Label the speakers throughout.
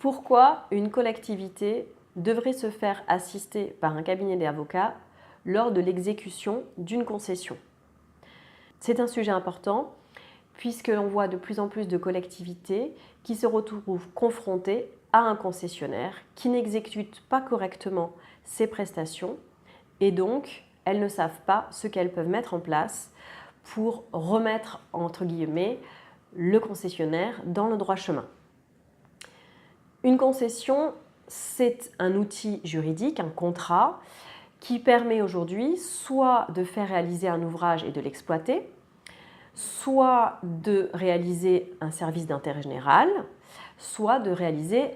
Speaker 1: Pourquoi une collectivité devrait se faire assister par un cabinet d'avocats lors de l'exécution d'une concession? C'est un sujet important puisque l'on voit de plus en plus de collectivités qui se retrouvent confrontées à un concessionnaire qui n'exécute pas correctement ses prestations et donc elles ne savent pas ce qu'elles peuvent mettre en place pour remettre entre guillemets le concessionnaire dans le droit chemin. Une concession, c'est un outil juridique, un contrat, qui permet aujourd'hui soit de faire réaliser un ouvrage et de l'exploiter, soit de réaliser un service d'intérêt général, soit de réaliser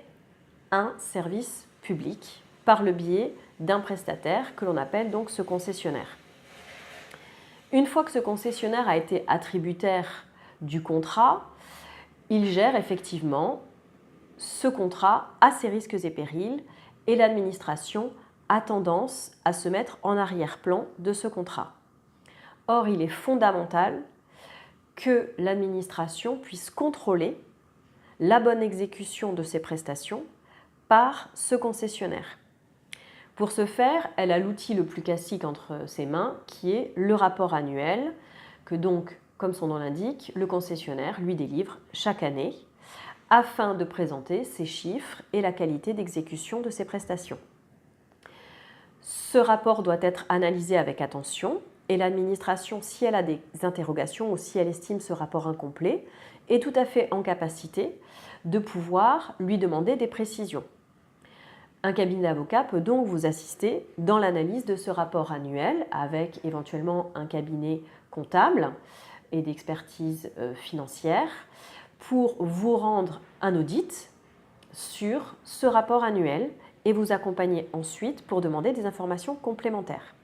Speaker 1: un service public par le biais d'un prestataire que l'on appelle donc ce concessionnaire. Une fois que ce concessionnaire a été attributaire du contrat, il gère effectivement ce contrat a ses risques et périls et l'administration a tendance à se mettre en arrière-plan de ce contrat. Or, il est fondamental que l'administration puisse contrôler la bonne exécution de ses prestations par ce concessionnaire. Pour ce faire, elle a l'outil le plus classique entre ses mains qui est le rapport annuel que donc, comme son nom l'indique, le concessionnaire lui délivre chaque année afin de présenter ses chiffres et la qualité d'exécution de ses prestations. Ce rapport doit être analysé avec attention et l'administration, si elle a des interrogations ou si elle estime ce rapport incomplet, est tout à fait en capacité de pouvoir lui demander des précisions. Un cabinet d'avocats peut donc vous assister dans l'analyse de ce rapport annuel avec éventuellement un cabinet comptable et d'expertise financière pour vous rendre un audit sur ce rapport annuel et vous accompagner ensuite pour demander des informations complémentaires.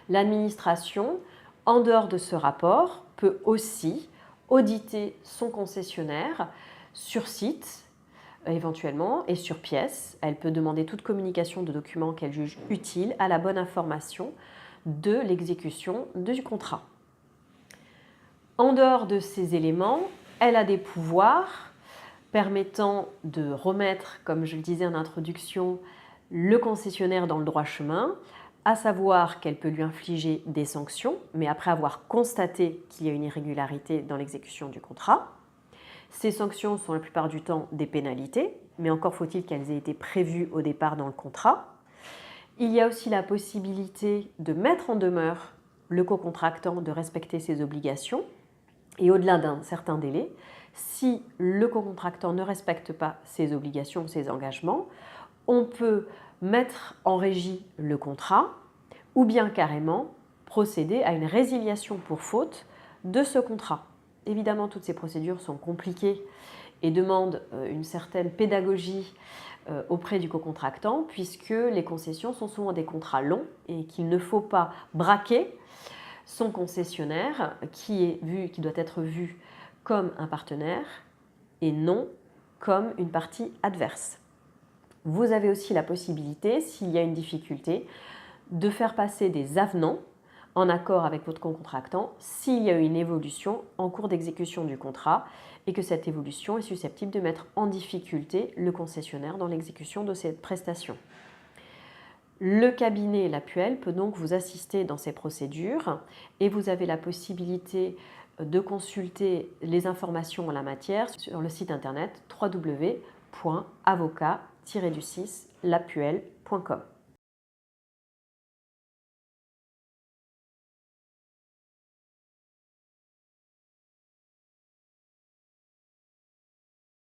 Speaker 1: L'administration, en dehors de ce rapport, peut aussi auditer son concessionnaire sur site, éventuellement, et sur pièce. Elle peut demander toute communication de documents qu'elle juge utile à la bonne information de l'exécution du contrat. En dehors de ces éléments, elle a des pouvoirs permettant de remettre, comme je le disais en introduction, le concessionnaire dans le droit chemin, à savoir qu'elle peut lui infliger des sanctions, mais après avoir constaté qu'il y a une irrégularité dans l'exécution du contrat. Ces sanctions sont la plupart du temps des pénalités, mais encore faut-il qu'elles aient été prévues au départ dans le contrat. Il y a aussi la possibilité de mettre en demeure le cocontractant de respecter ses obligations, et au-delà d'un certain délai, si le cocontractant ne respecte pas ses obligations ou ses engagements, on peut mettre en régie le contrat ou bien carrément procéder à une résiliation pour faute de ce contrat. Évidemment, toutes ces procédures sont compliquées et demandent une certaine pédagogie auprès du cocontractant puisque les concessions sont souvent des contrats longs et qu'il ne faut pas braquer son concessionnaire qui doit être vu comme un partenaire et non comme une partie adverse. Vous avez aussi la possibilité, s'il y a une difficulté, de faire passer des avenants en accord avec votre cocontractant s'il y a une évolution en cours d'exécution du contrat et que cette évolution est susceptible de mettre en difficulté le concessionnaire dans l'exécution de cette prestation. Le cabinet L'Apuel peut donc vous assister dans ces procédures et vous avez la possibilité de consulter les informations en la matière sur le site internet www.avocat-lapuel.com.